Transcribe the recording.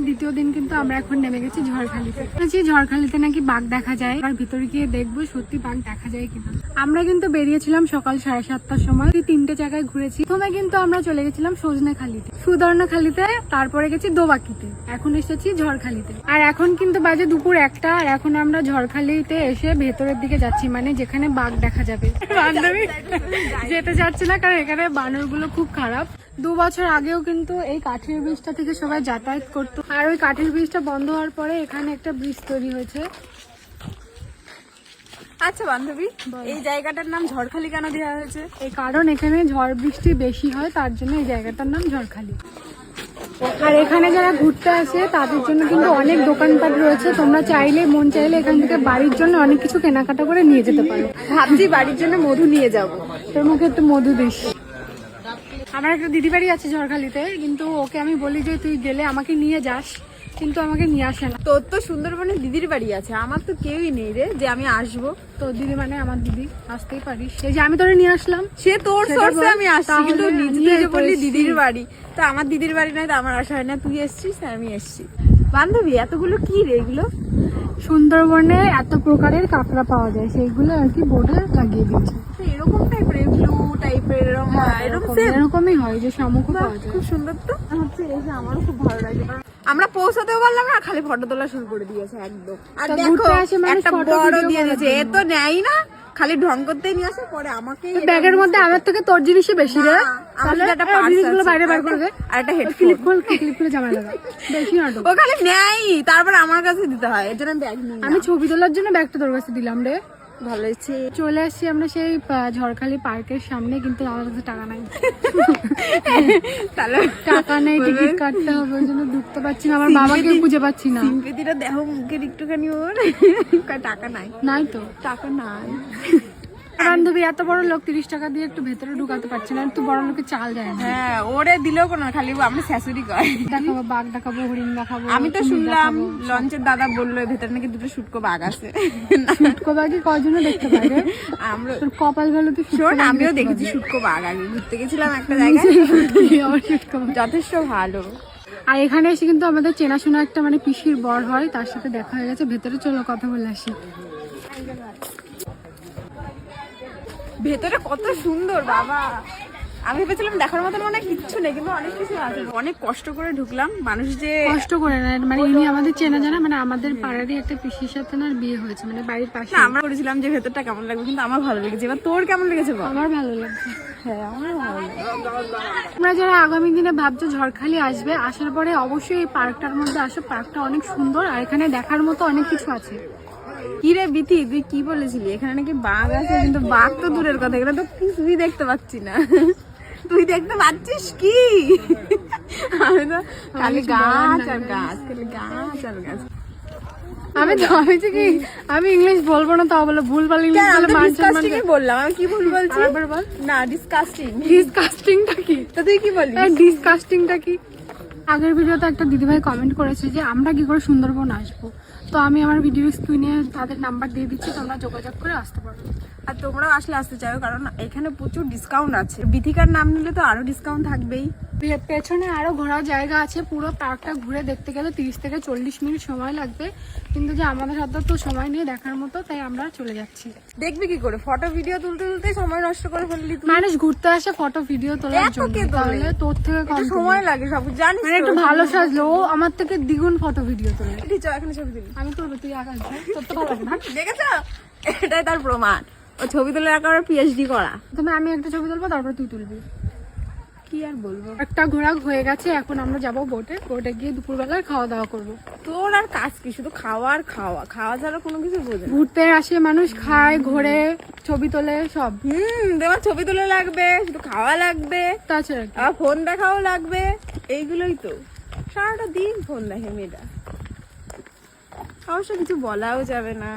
দ্বিতীয় দিন কিন্তু আমরা এখন নেমে গেছি ঝড়খালিতে। ঝড়খালিতে নাকি বাঘ দেখা যায়, আর ভিতরে গিয়ে দেখবো সত্যি বাঘ দেখা যায় কিনা। আমরা কিন্তু বেরিয়েছিলাম সকাল 7:30টার সময়, 3টে জায়গায় ঘুরেছি। প্রথমে কিন্তু আমরা চলে গেছিলাম সজনেখালিতে, সুদর্ণখালিতে, তারপরে গেছি দোবাকিতে, এখন এসেছি ঝড়খালিতে। আর এখন কিন্তু বাজে দুপুর 1টা, আর এখন আমরা ঝড়খালিতে এসে ভেতরের দিকে যাচ্ছি, মানে যেখানে বাঘ দেখা যাবে। বান্ধবী যেতে যাচ্ছে না, কারণ এখানে বানরগুলো খুব খারাপ। 2 বছর আগেও কিন্তু এই কাঠের ব্রিজটা থেকে সবাই যাতায়াত করতো, আর ওই কাঠের ব্রিজটা বন্ধ হওয়ার পরে এখানে একটা ব্রিজ তৈরি হয়েছে। আচ্ছা বান্ধবী, এই জায়গাটার নাম ঝড়খালি কেন দেওয়া হয়েছে? এই কারণ এখানে ঝড় বৃষ্টি বেশি হয়, তার জন্য এই জায়গাটার নাম ঝড়খালি। আর এখানে যারা ঘুরতে আসে তাদের জন্য কিন্তু অনেক দোকানপাট রয়েছে, তোমরা চাইলে মন চাইলে এখান থেকে বাড়ির জন্য অনেক কিছু কেনাকাটা করে নিয়ে যেতে পারো। ভাবছি বাড়ির জন্য মধু নিয়ে যাবো। তোর মুখে একটু মধু দিস। আমার একটা দিদি বাড়ি আছে ঝড়খালিতে, কিন্তু ওকে আমি বলি যে তুই গেলে আমাকে নিয়ে যাস, কিন্তু আমাকে নিয়ে আসে না। তোর তো সুন্দরবনে দিদির বাড়ি আছে, আমার তো কেউই নেই রে যে আমি আসবো। তোর দিদি মানে আমার দিদি, আসতেই পারিস। এই যে আমি তোরে নিয়ে আসলাম, সে তোর সোর্সে আমি আসছি, কিন্তু তুই যে বললি এসেছি। দিদির বাড়ি, তো আমার দিদির বাড়ি নয় তো আমার আসা হয় না। তুই এসছিস আর আমি এসছি। বান্ধবী এতগুলো কি রে এগুলো? সুন্দরবনে এত প্রকারের কাঁকড়া পাওয়া যায়, সেইগুলো আর কি বোর্ডে লাগিয়ে দিয়েছে। এরকম টাইপের, ব্লু টাইপের, এরকমই হয় যে শামুকও পাওয়া যায়। খুব সুন্দর তো হচ্ছে, এসে আমারও খুব ভালো লাগে। আমরা পৌঁছাতেও পারলাম না, খালি ফটো তোলা শুরু করে দিয়েছে একদম। আর দেখো একটা বড় দিয়ে দিয়েছে, এ তো নেয় না, খালি ঢং করতেই নিয়ে আসে। পরে আমাকে ব্যাগের মধ্যে আমার থেকে তোর জিনিসই বেশি রে। তাহলে একটা জিনিসগুলো বাইরে বার করে দে, আর একটা হেডফোন ক্লিপ খুলে জামা লাগা বেশি না। ও খালি নেয়, তারপর আমার কাছে দিতে হয়, এর জন্য ব্যাগ নিই। আমি ছবি তোলার জন্য ব্যাগটা তোর কাছে দিলাম রে। ভালো হয়েছে। চলে আসছি আমরা সেই ঝড়খালি পার্কের সামনে, কিন্তু আমার কাছে টাকা নাই। তাহলে টাকা নেই, টিকিট কাটতে হবে, ওই জন্য ঢুকতে পারছি না। আমার বাবাকে খুঁজে পাচ্ছি না। সিম্পেতিটা দেখো মুখের একটুখানি, ওর টাকা নাই। নাই তো টাকা নাই। বান্ধবী এত বড় লোক 30 টাকা দিয়ে একটু ভেতরে ঢুকাতে পারছি না, একটু বড় লোকের চাল যায় না। হ্যাঁ, ওরে দিলেও কোনো, খালি আমরা শাশুড়ি কয়। দেখাবো বাঘ দেখাবো, হরিণ দেখাবো। আমি তো শুনলাম লঞ্চের দাদা বললো ভেতরে নাকি 2টো শুটকো বাঘ আছে। শুটকো বাঘই কয়জনে দেখতে পারে? আমরা তোর কপাল ভালো তো। শোন, আমিও দেখেছি শুটকো বাঘ, আগে ঘুরতে গেছিলাম একটা জায়গায়, যথেষ্ট ভালো। আর এখানে এসে কিন্তু আমাদের চেনাশোনা একটা মানে পিসির বর হয়, তার সাথে দেখা হয়ে গেছে। ভেতরে চলো কথা বলে আসি। ভেতরে কত সুন্দর বাবা, আমি ভেবেছিলাম দেখার মতন মানে কিচ্ছু নেই, কিন্তু অনেক কিছু আছে। অনেক কষ্ট করে ঢুকলাম, মানুষ যে কষ্ট করে না, মানে ইনি আমাদের চেনা জানা, মানে আমাদের পাড়ারই একটা পিসির সাথে না বিয়ে হয়েছে, মানে বাড়ির পাশে। আমরা করেছিলাম যে ভেতরটা কেমন লাগবে, কিন্তু আমার ভালো লেগেছে। এবার তোর কেমন লেগেছে বল? আমার ভালো লাগছে। হ্যাঁ, আমার ভালো লেগেছে। তোমরা যারা আগামী দিনে ভাবছো ঝড়খালি আসবে, আসার পরে অবশ্যই এই পার্কটার মধ্যে আসো। পার্কটা অনেক সুন্দর, আর এখানে দেখার মতো অনেক কিছু আছে। কি রে বিথি, তুই কি বলেছিলি এখানে নাকি বাঘ আছে? কিন্তু বাঘ তো দূরের কথা, এখানে তো কিছুই দেখতে পাচ্ছি না। তুই দেখতে পাচ্ছিস কি? আমি তো খালি গাছ আর গাছ, খালি গাছ আর গাছ। আমি তো ভাবছি কি আমি ইংলিশ বলবো না, তাও বলে ভুলভাল ইংলিশ বলে ডিসকাস্টিং বললাম। আমি কি ভুল বলছি? আবার বল। না, ডিসকাস্টিং। ডিসকাস্টিংটা কি? তো তুই কি বললি? ডিসকাস্টিংটা কি? আগের ভিডিওতে একটা দিদিভাই কমেন্ট করেছে যে আমরা কি করে সুন্দরবন আসবো, তো আমি আমার ভিডিও স্ক্রিনে তাদের নাম্বার দিয়ে দিচ্ছি, তোমরা যোগাযোগ করে আসতে পারো। আর তোমরাও আসলে আসতে চাও, কারণ এখানে প্রচুর ডিসকাউন্ট আছে। বিথিকার নাম নিলে তো আরো ডিসকাউন্ট থাকবেই। পেছনে আরো ঘোরার জায়গা আছে, পুরো পার্কটা ঘুরে দেখতে গেলে 30 থেকে 40 মিনিট সময় লাগবে, কিন্তু যে আমাদের হাতে তো সময় নেই দেখার মতো, তাই আমরা চলে যাচ্ছি। দেখবি কি করে? ফটো ভিডিও তুলতে তুলতে সময় নষ্ট করে ফেললি তুই। মানুষ ঘুরতে আসে ফটো ভিডিও তোলার জন্য, তাহলে তোর থেকে কম সময় লাগে সব জানিস। মানে একটু ভালো সাজলো, ও আমার থেকে দ্বিগুণ ফটো ভিডিও তোলে। এখানে ছবি তুলি। আমি তুলবো, তুই আকাশ তোর তো ভালো লাগে না। দেখেছো, এটাই তার প্রমাণ। ও ছবি তুলে একেবারে পিএইচডি করা। তুমি আমি একটা ছবি তুলবো, তারপর তুই তুলবি। কি আর বলবো, একটা ঘোরা হয়ে গেছে, এখন আমরা যাবো বোটে। বোটে গিয়ে দুপুরবেলায় খাওয়া দাওয়া করবো। তোর আর কাজ কি? শুধু খাওয়া আর খাওয়া, খাওয়া ছাড়া কোনো কিছু বোঝে না। ঘুরতে আসে মানুষ, খায়, ঘোরে, ছবি তোলে, সব। তোমার ছবি তুলে লাগবে, শুধু খাওয়া লাগবে, তাছাড়া কি? আবার ফোন দেখাও লাগবে। এইগুলোই তো, সারাটা দিন ফোন দেখে মেয়েটা। অবশ্য কিছু বলাও যাবে না।